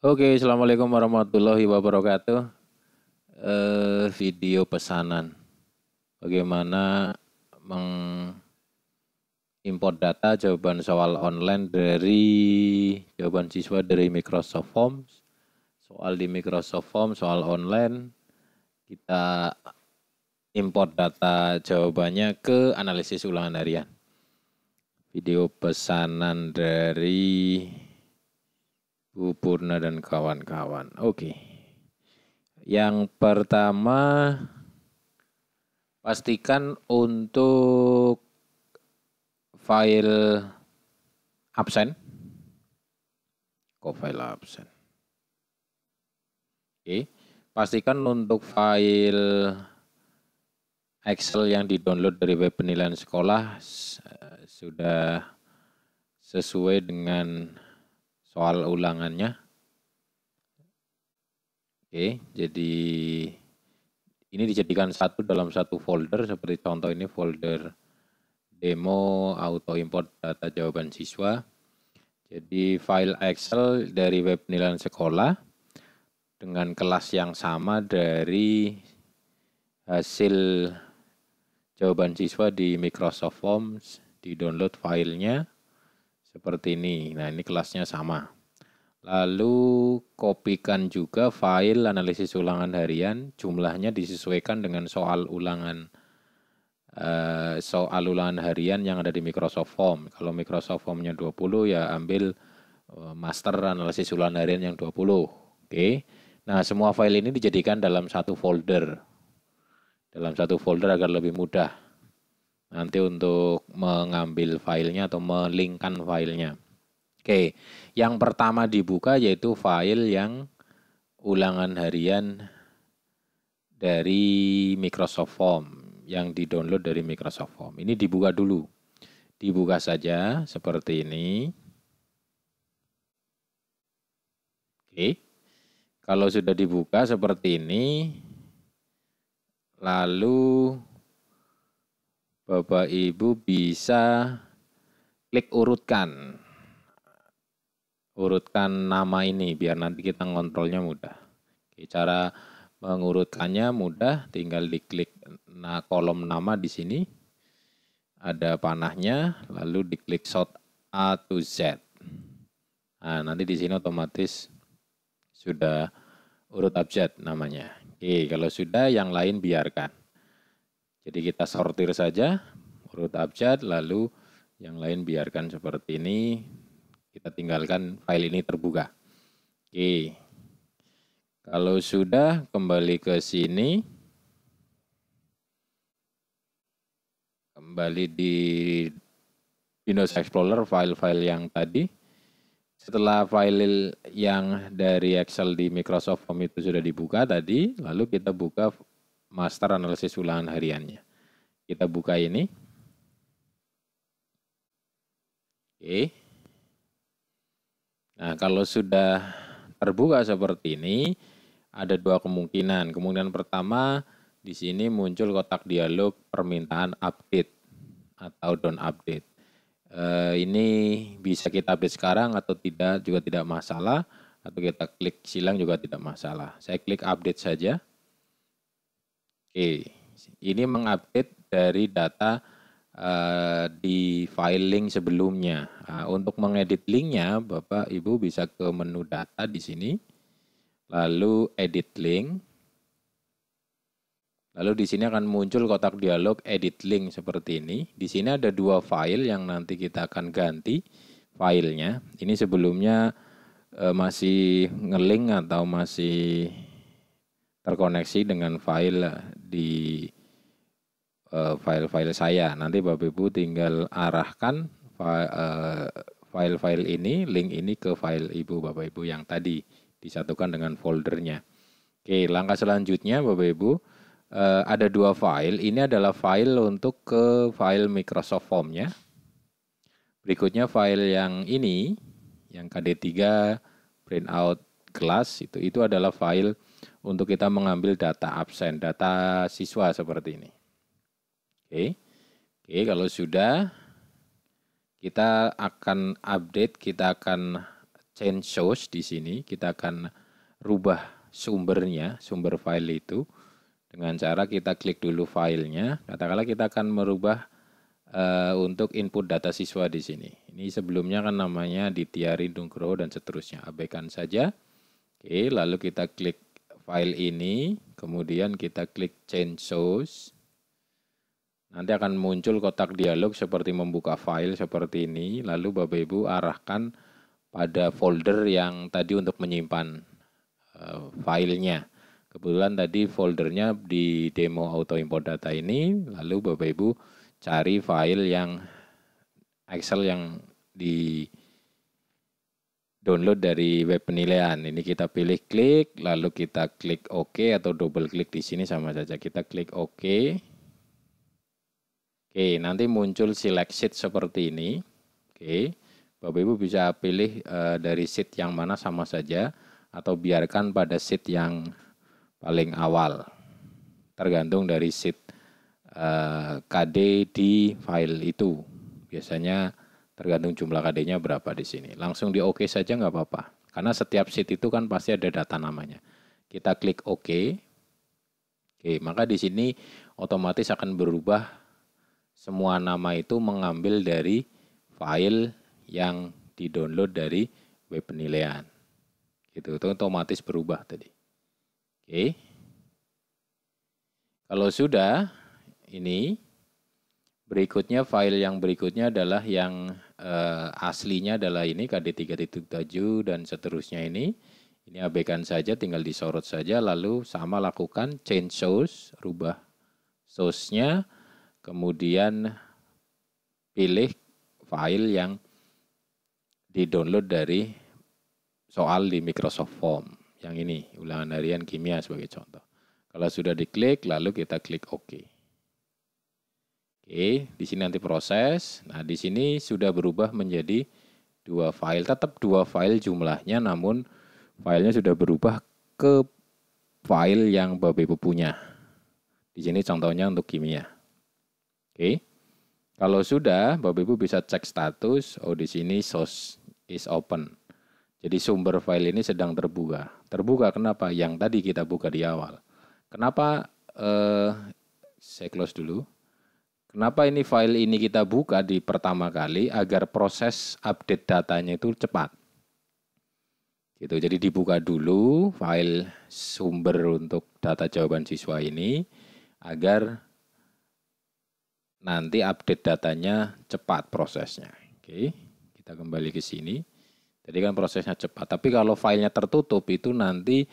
Oke, assalamualaikum warahmatullahi wabarakatuh. Video pesanan. Bagaimana mengimport data jawaban soal online dari jawaban siswa dari Microsoft Forms. Soal di Microsoft Forms, soal online, kita import data jawabannya ke analisis ulangan harian. Video pesanan dari Bu Purna dan kawan-kawan. Oke. Yang pertama, pastikan untuk file absen. Kok file absen? Oke. Pastikan untuk file Excel yang di-download dari web penilaian sekolah sudah sesuai dengan soal ulangannya. Oke, jadi ini dijadikan satu dalam satu folder seperti contoh ini folder demo auto import data jawaban siswa. Jadi file Excel dari web penilaian sekolah dengan kelas yang sama dari hasil jawaban siswa di Microsoft Forms, di-download filenya seperti ini. Nah, ini kelasnya sama. Lalu kopikan juga file analisis ulangan harian, jumlahnya disesuaikan dengan soal ulangan harian yang ada di Microsoft Form. Kalau Microsoft Form-nya 20 ya ambil master analisis ulangan harian yang 20. Oke. Nah, semua file ini dijadikan dalam satu folder. Dalam satu folder agar lebih mudah nanti untuk mengambil filenya atau melinkkan filenya. Oke, yang pertama dibuka yaitu file yang ulangan harian dari Microsoft Form, yang di-download dari Microsoft Form. Ini dibuka dulu. Dibuka saja seperti ini. Oke, kalau sudah dibuka seperti ini, lalu Bapak Ibu bisa klik urutkan. Urutkan nama ini biar nanti kita ngontrolnya mudah. Oke, cara mengurutkannya mudah, tinggal diklik kolom nama di sini. Ada panahnya, lalu diklik sort A to Z. Nah, nanti di sini otomatis sudah urut abjad namanya. Oke, kalau sudah yang lain biarkan. Jadi kita sortir saja, urut abjad, lalu yang lain biarkan seperti ini. Kita tinggalkan file ini terbuka. Oke. Kalau sudah, kembali ke sini. Kembali di Windows Explorer file-file yang tadi. Setelah file yang dari Excel di Microsoft Form itu sudah dibuka tadi, lalu kita buka master analisis ulangan hariannya. Kita buka ini. Oke. Nah, kalau sudah terbuka seperti ini, ada dua kemungkinan. Kemungkinan pertama, di sini muncul kotak dialog permintaan update atau don't update. Ini bisa kita update sekarang atau tidak juga tidak masalah, atau kita klik silang juga tidak masalah. Saya klik update saja. Oke, ini mengupdate dari data di file link sebelumnya. Nah, untuk mengedit linknya, Bapak Ibu bisa ke menu data di sini, lalu edit link. Lalu di sini akan muncul kotak dialog edit link seperti ini. Di sini ada dua file yang nanti kita akan ganti filenya. Ini sebelumnya masih ngelink atau masih terkoneksi dengan file di file-file saya. Nanti Bapak Ibu tinggal arahkan file-file ini, link ini ke file Ibu Bapak Ibu yang tadi disatukan dengan foldernya. Oke, langkah selanjutnya Bapak Ibu, ada dua file. Ini adalah file untuk ke file Microsoft Form-nya. Berikutnya file yang ini, yang KD3 printout kelas, itu adalah file untuk kita mengambil data absen, data siswa seperti ini. Oke, kalau sudah, kita akan update, kita akan change source di sini. Kita akan rubah sumbernya, sumber file itu dengan cara kita klik dulu filenya. Katakanlah kita akan merubah untuk input data siswa di sini. Ini sebelumnya kan namanya Ditya Nugroho dan seterusnya. Abaikan saja. Oke, lalu kita klik file ini, kemudian kita klik change source. Nanti akan muncul kotak dialog seperti membuka file seperti ini. Lalu Bapak Ibu arahkan pada folder yang tadi untuk menyimpan filenya. Kebetulan tadi foldernya di demo auto import data ini. Lalu Bapak Ibu cari file yang Excel yang di download dari web penilaian. Ini kita pilih klik, lalu kita klik OK atau double klik di sini sama saja. Kita klik OK. Oke, nanti muncul select sheet seperti ini. Oke, Bapak Ibu bisa pilih dari sheet yang mana sama saja atau biarkan pada sheet yang paling awal. Tergantung dari sheet KD di file itu. Biasanya tergantung jumlah KD-nya berapa di sini. Langsung di OK saja nggak apa-apa. Karena setiap sheet itu kan pasti ada data namanya. Kita klik OK. Oke, maka di sini otomatis akan berubah. Semua nama itu mengambil dari file yang di-download dari web penilaian. Gitu, itu otomatis berubah tadi. Oke. Kalau sudah, ini berikutnya file yang berikutnya adalah yang aslinya adalah ini KD 3.7 dan seterusnya ini. Ini abaikan saja, tinggal disorot saja, lalu sama lakukan change source, rubah source-nya. Kemudian pilih file yang di-download dari soal di Microsoft Form. Yang ini, ulangan harian kimia sebagai contoh. Kalau sudah diklik, lalu kita klik OK. Oke, di sini nanti proses. Nah, di sini sudah berubah menjadi 2 file. Tetap 2 file jumlahnya, namun filenya sudah berubah ke file yang Bapak Ibu punya. Di sini contohnya untuk kimia. Oke, kalau sudah, Bapak Ibu bisa cek status. Oh, di sini source is open. Jadi sumber file ini sedang terbuka. Terbuka kenapa? Yang tadi kita buka di awal. Kenapa? Saya close dulu. Kenapa ini file ini kita buka di pertama kali? Agar proses update datanya itu cepat. Gitu. Jadi dibuka dulu file sumber untuk data jawaban siswa ini agar nanti update datanya cepat prosesnya. Oke, kita kembali ke sini. Tadi kan prosesnya cepat, tapi kalau filenya tertutup itu nanti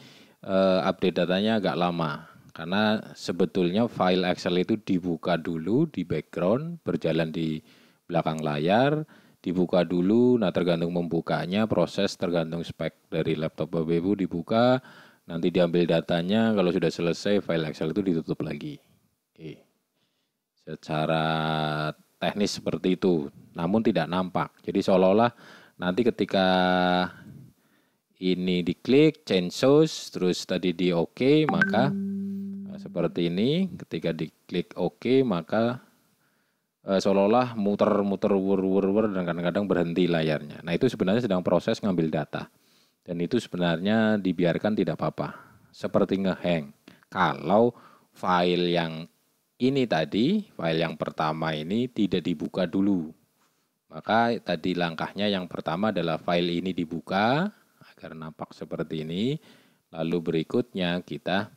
update datanya agak lama. Karena sebetulnya file Excel itu dibuka dulu di background, berjalan di belakang layar, dibuka dulu, nah tergantung membukanya, proses tergantung spek dari laptop Bapak Ibu dibuka, nanti diambil datanya, kalau sudah selesai file Excel itu ditutup lagi. Oke. Secara teknis seperti itu, namun tidak nampak. Jadi seolah-olah nanti ketika ini diklik, change source, terus tadi di OK, maka seperti ini. Ketika diklik OK, maka seolah-olah muter-muter wur-wur dan kadang-kadang berhenti layarnya. Nah, itu sebenarnya sedang proses ngambil data. Dan itu sebenarnya dibiarkan tidak apa-apa. Seperti ngehang. Kalau file yang ini tadi, file yang pertama ini tidak dibuka dulu. Maka tadi langkahnya yang pertama adalah file ini dibuka agar nampak seperti ini. Lalu berikutnya kita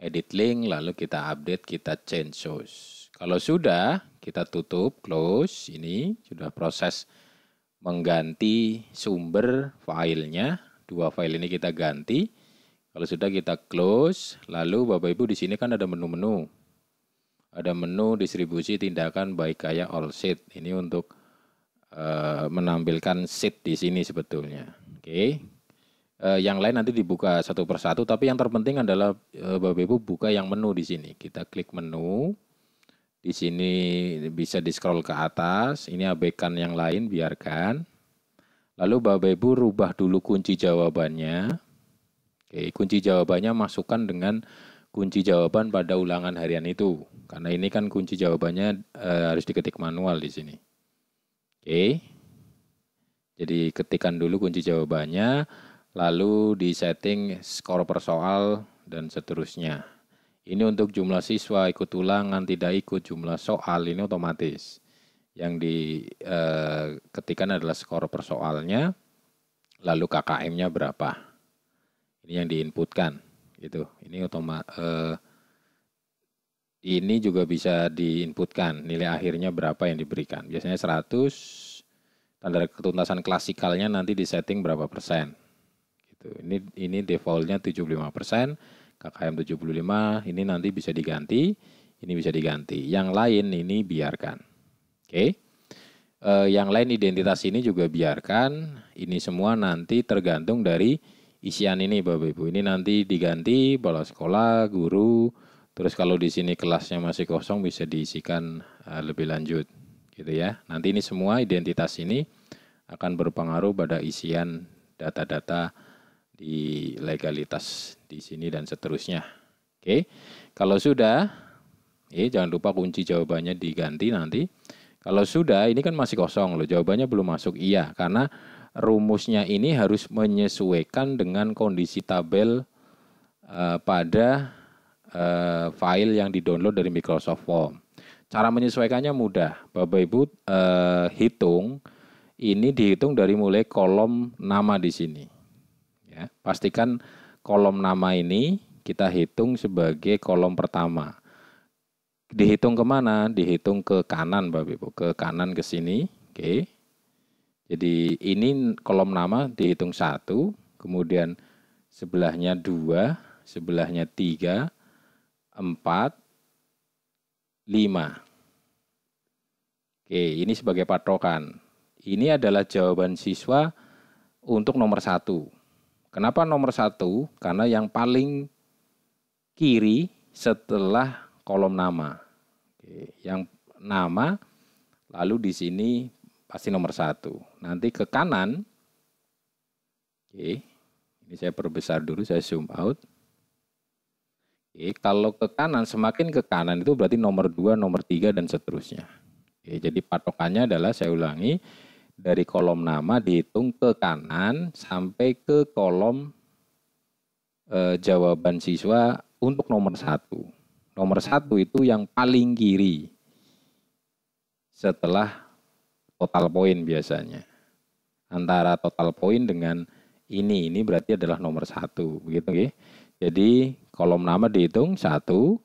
edit link, lalu kita update, kita change source. Kalau sudah, kita tutup, close. Ini sudah proses mengganti sumber filenya. 2 file ini kita ganti. Kalau sudah kita close, lalu Bapak Ibu di sini kan ada menu-menu. Ada menu distribusi tindakan baik kaya all sheet. Ini untuk menampilkan sheet di sini sebetulnya. Oke. Yang lain nanti dibuka satu persatu, tapi yang terpenting adalah Bapak Ibu buka yang menu di sini. Kita klik menu. Di sini bisa di-scroll ke atas. Ini abaikan yang lain, biarkan. Lalu Bapak Ibu rubah dulu kunci jawabannya. Oke, kunci jawabannya masukkan dengan kunci jawaban pada ulangan harian itu. Karena ini kan kunci jawabannya harus diketik manual di sini. Oke. Jadi ketikkan dulu kunci jawabannya, lalu di setting skor per soal dan seterusnya. Ini untuk jumlah siswa, ikut ulangan, tidak ikut, jumlah soal, ini otomatis. Yang diketikkan adalah skor per soalnya, lalu KKM-nya berapa. Ini yang diinputkan. Gitu. Ini juga bisa diinputkan, nilai akhirnya berapa yang diberikan. Biasanya 100, tanda ketuntasan klasikalnya nanti di setting berapa persen. Gitu. Ini defaultnya 75%. KKM 75, ini nanti bisa diganti, ini bisa diganti. Yang lain ini biarkan. Oke. Yang lain identitas ini juga biarkan. Ini semua nanti tergantung dari isian ini Bapak Ibu. Ini nanti diganti kepala sekolah, guru. Terus kalau di sini kelasnya masih kosong bisa diisikan lebih lanjut. Gitu ya. Nanti ini semua identitas ini akan berpengaruh pada isian data-data di legalitas di sini dan seterusnya. Oke, kalau sudah, jangan lupa kunci jawabannya diganti nanti. Kalau sudah, ini kan masih kosong loh, jawabannya belum masuk. Iya, karena rumusnya ini harus menyesuaikan dengan kondisi tabel pada file yang di-download dari Microsoft Form. Cara menyesuaikannya mudah, Bapak Ibu hitung. Ini dihitung dari mulai kolom nama di sini. Ya, pastikan kolom nama ini kita hitung sebagai kolom pertama. Dihitung kemana? Dihitung ke kanan Bapak Ibu, ke kanan ke sini. Oke. Jadi ini kolom nama dihitung 1, kemudian sebelahnya 2, sebelahnya 3, 4, 5. Oke, ini sebagai patokan. Ini adalah jawaban siswa untuk nomor 1. Kenapa nomor 1? Karena yang paling kiri setelah kolom nama. Oke, yang nama, lalu di sini pasti nomor 1. Nanti ke kanan, oke, ini saya perbesar dulu, saya zoom out. Oke, kalau ke kanan, semakin ke kanan itu berarti nomor 2, nomor 3, dan seterusnya. Oke, jadi patokannya adalah, saya ulangi, dari kolom nama dihitung ke kanan sampai ke kolom jawaban siswa untuk nomor 1. Nomor 1 itu yang paling kiri setelah total poin biasanya. Antara total poin dengan ini berarti adalah nomor 1. Begitu ya. Jadi kolom nama dihitung 1, 2,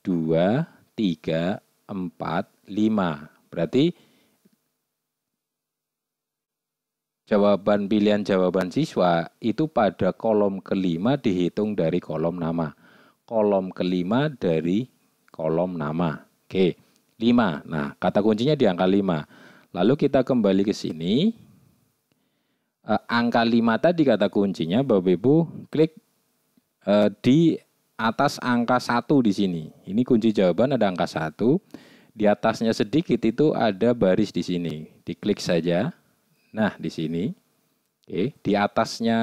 3, 4, 5. Berarti jawaban pilihan jawaban siswa itu pada kolom kelima dihitung dari kolom nama. Kolom kelima dari kolom nama. Oke, 5. Nah, kata kuncinya di angka 5. Lalu kita kembali ke sini. Angka 5 tadi kata kuncinya, Bapak Ibu klik di atas angka 1 di sini. Ini kunci jawaban ada angka 1. Di atasnya sedikit itu ada baris di sini. Diklik saja. Nah, di sini, oke, di atasnya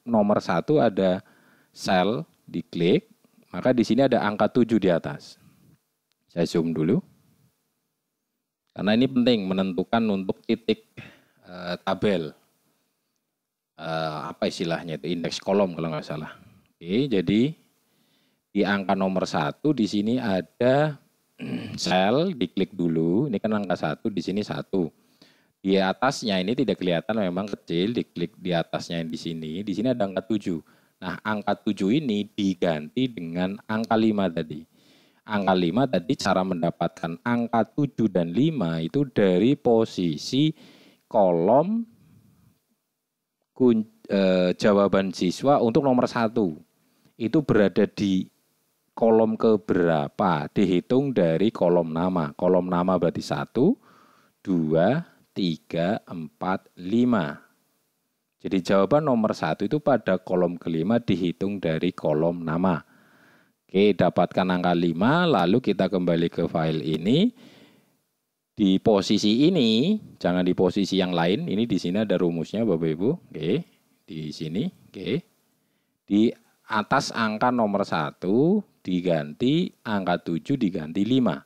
nomor 1 ada sel, diklik, maka di sini ada angka 7 di atas. Saya zoom dulu. Karena ini penting menentukan untuk titik tabel. Apa istilahnya itu, indeks kolom kalau nggak salah. Oke, jadi di angka nomor 1 di sini ada sel, diklik dulu. Ini kan angka 1, di sini 1. Di atasnya ini tidak kelihatan, memang kecil, diklik di atasnya di sini ada angka 7. Nah, angka 7 ini diganti dengan angka 5 tadi. Angka 5 tadi cara mendapatkan angka 7 dan 5 itu dari posisi kolom jawaban siswa untuk nomor 1. Itu berada di kolom keberapa? Dihitung dari kolom nama. Kolom nama berarti 1, 2, 3, 4, 5. Jadi jawaban nomor 1 itu pada kolom kelima dihitung dari kolom nama. Oke, dapatkan angka 5, lalu kita kembali ke file ini. Di posisi ini, jangan di posisi yang lain. Ini di sini ada rumusnya Bapak Ibu. Oke, di sini. Oke. Di atas angka nomor 1 diganti angka 7 diganti 5.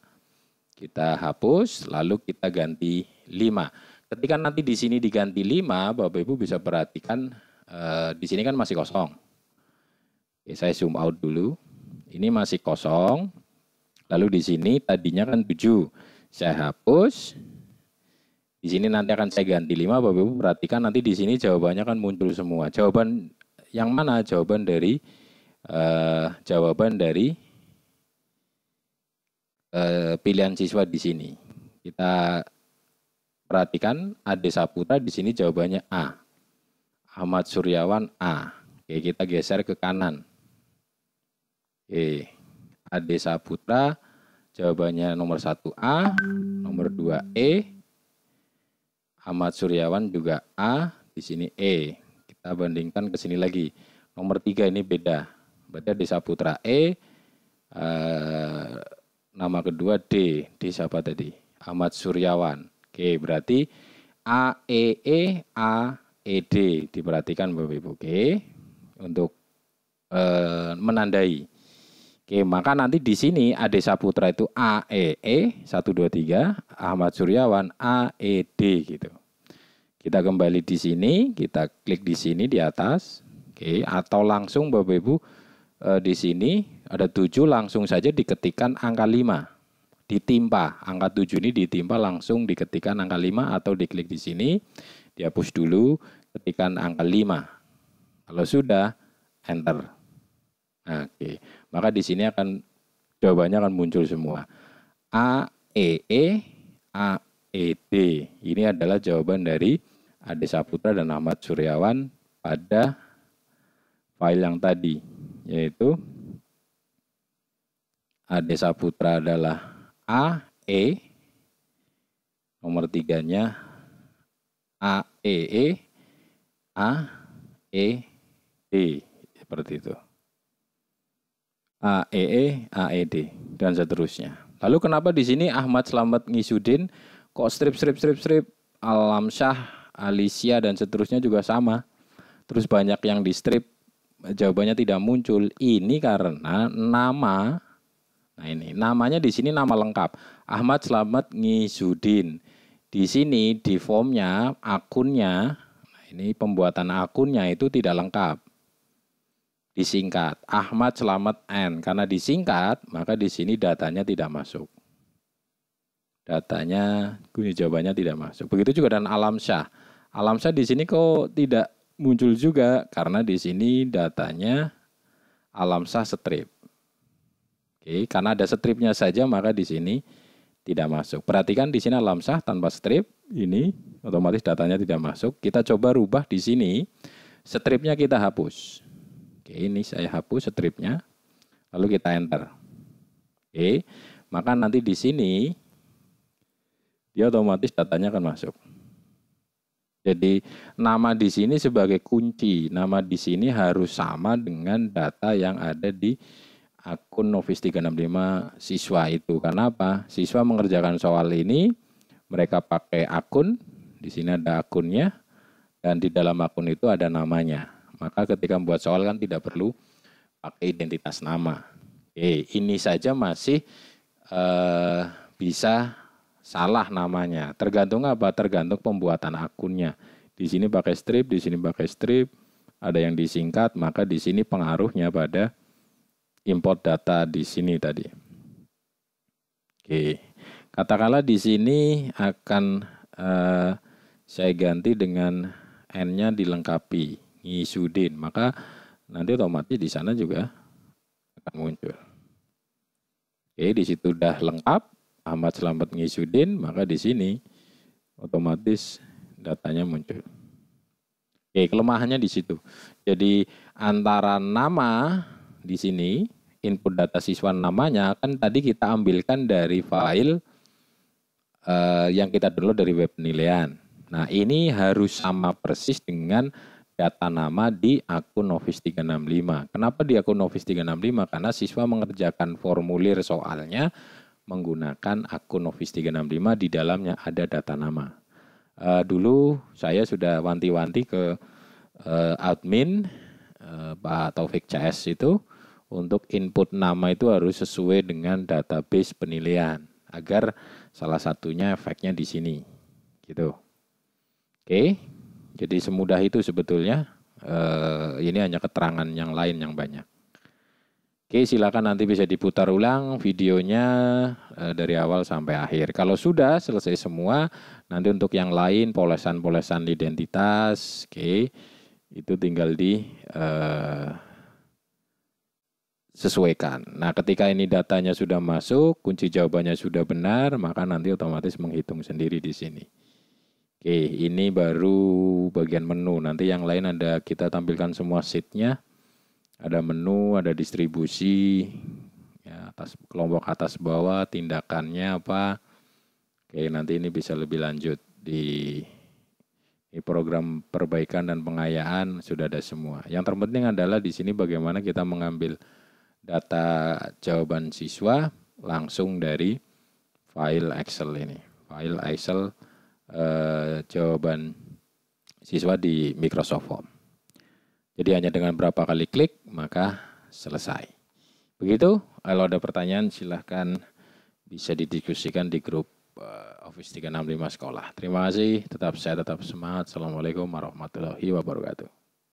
Kita hapus, lalu kita ganti 5. ketika nanti di sini diganti 5, Bapak Ibu bisa perhatikan di sini kan masih kosong. Oke, saya zoom out dulu. Ini masih kosong. Lalu di sini tadinya kan 7. Saya hapus. Di sini nanti akan saya ganti 5, Bapak Ibu perhatikan nanti di sini jawabannya kan muncul semua. Jawaban yang mana? Jawaban dari pilihan siswa di sini. Kita perhatikan Ade Saputra di sini jawabannya A. Ahmad Suryawan A. Oke, kita geser ke kanan. Oke, Ade Saputra jawabannya nomor 1 A, nomor 2 E. Ahmad Suryawan juga A, di sini E. Kita bandingkan ke sini lagi. Nomor 3 ini beda. Berarti Ade Saputra E, nama kedua D. D siapa tadi? Ahmad Suryawan. Oke, berarti A, E, A, E, D. Diperhatikan Bapak Ibu. Oke, untuk menandai. Oke, maka nanti di sini Ade Saputra itu A, E, 1, 2, 3. Ahmad Suryawan A, E, D gitu. Kita kembali di sini, kita klik di sini di atas. Oke, atau langsung Bapak Ibu di sini ada 7 langsung saja diketikkan angka 5. Ditimpa, angka 7 ini ditimpa langsung diketikkan angka 5 atau diklik di sini, dihapus dulu, ketikkan angka 5. Kalau sudah, enter. Nah, oke. Maka di sini jawabannya akan muncul semua. A, E, A, E, D. Ini adalah jawaban dari Ade Saputra dan Ahmad Suryawan pada file yang tadi, yaitu Ade Saputra adalah A, E, nomor 3-nya A, E, A, E, D, seperti itu. A, E, D, dan seterusnya. Lalu kenapa di sini Ahmad Slamet Ngisuddin kok strip, Alamsyah, Alicia, dan seterusnya juga sama. Terus banyak yang di strip, jawabannya tidak muncul. Ini karena nama, nah ini namanya di sini nama lengkap. Ahmad Slamet Ngisuddin. Di sini di formnya, akunnya, nah ini pembuatan akunnya itu tidak lengkap. Disingkat Ahmad Slamet N, karena disingkat maka di sini datanya tidak masuk. Datanya jawabannya tidak masuk. Begitu juga dengan Alamsyah. Alamsyah di sini kok tidak muncul juga karena di sini datanya Alamsyah strip. Oke, karena ada stripnya saja maka di sini tidak masuk. Perhatikan di sini Alamsyah tanpa strip, ini otomatis datanya tidak masuk. Kita coba rubah di sini, stripnya kita hapus. Oke, ini saya hapus stripnya, lalu kita enter. Oke, maka nanti di sini dia otomatis datanya akan masuk. Jadi nama di sini sebagai kunci, nama di sini harus sama dengan data yang ada di akun Novis 365 siswa itu. Karena apa? Siswa mengerjakan soal ini, mereka pakai akun, di sini ada akunnya, dan di dalam akun itu ada namanya. Maka ketika membuat soal kan tidak perlu pakai identitas nama. Oke, ini saja masih bisa salah namanya. Tergantung apa? Tergantung pembuatan akunnya. Di sini pakai strip, di sini pakai strip, ada yang disingkat, maka di sini pengaruhnya pada import data di sini tadi. Oke, katakanlah di sini akan saya ganti dengan N-nya dilengkapi. Ngisuddin, maka nanti otomatis di sana juga akan muncul. Oke, di situ udah lengkap Ahmad Slamet Ngisuddin, maka di sini otomatis datanya muncul. Oke, kelemahannya di situ. Jadi antara nama di sini input data siswa namanya kan tadi kita ambilkan dari file yang kita download dari web penilaian. Nah, ini harus sama persis dengan data nama di akun Novis 365. Kenapa di akun Novis 365? Karena siswa mengerjakan formulir soalnya menggunakan akun Novis 365, di dalamnya ada data nama. Dulu saya sudah wanti-wanti ke admin Pak Taufik CS itu untuk input nama itu harus sesuai dengan database penilaian agar salah satunya efeknya di sini gitu. Oke, jadi semudah itu sebetulnya. Ini hanya keterangan yang lain yang banyak. Oke, silakan nanti bisa diputar ulang videonya dari awal sampai akhir. Kalau sudah selesai semua, nanti untuk yang lain polesan-polesan identitas, oke, itu tinggal di sesuaikan. Nah, ketika ini datanya sudah masuk, kunci jawabannya sudah benar, maka nanti otomatis menghitung sendiri di sini. Oke, ini baru bagian menu. Nanti yang lain ada kita tampilkan semua sheet-nya. Ada menu, ada distribusi, ya, atas kelompok atas bawah, tindakannya apa. Oke, nanti ini bisa lebih lanjut di program perbaikan dan pengayaan sudah ada semua. Yang terpenting adalah di sini bagaimana kita mengambil data jawaban siswa langsung dari file Excel ini. File Excel jawaban siswa di Microsoft Form. Jadi hanya dengan berapa kali klik, maka selesai. Begitu, kalau ada pertanyaan silahkan bisa didiskusikan di grup Office 365 Sekolah. Terima kasih, tetap sehat, tetap semangat. Assalamualaikum warahmatullahi wabarakatuh.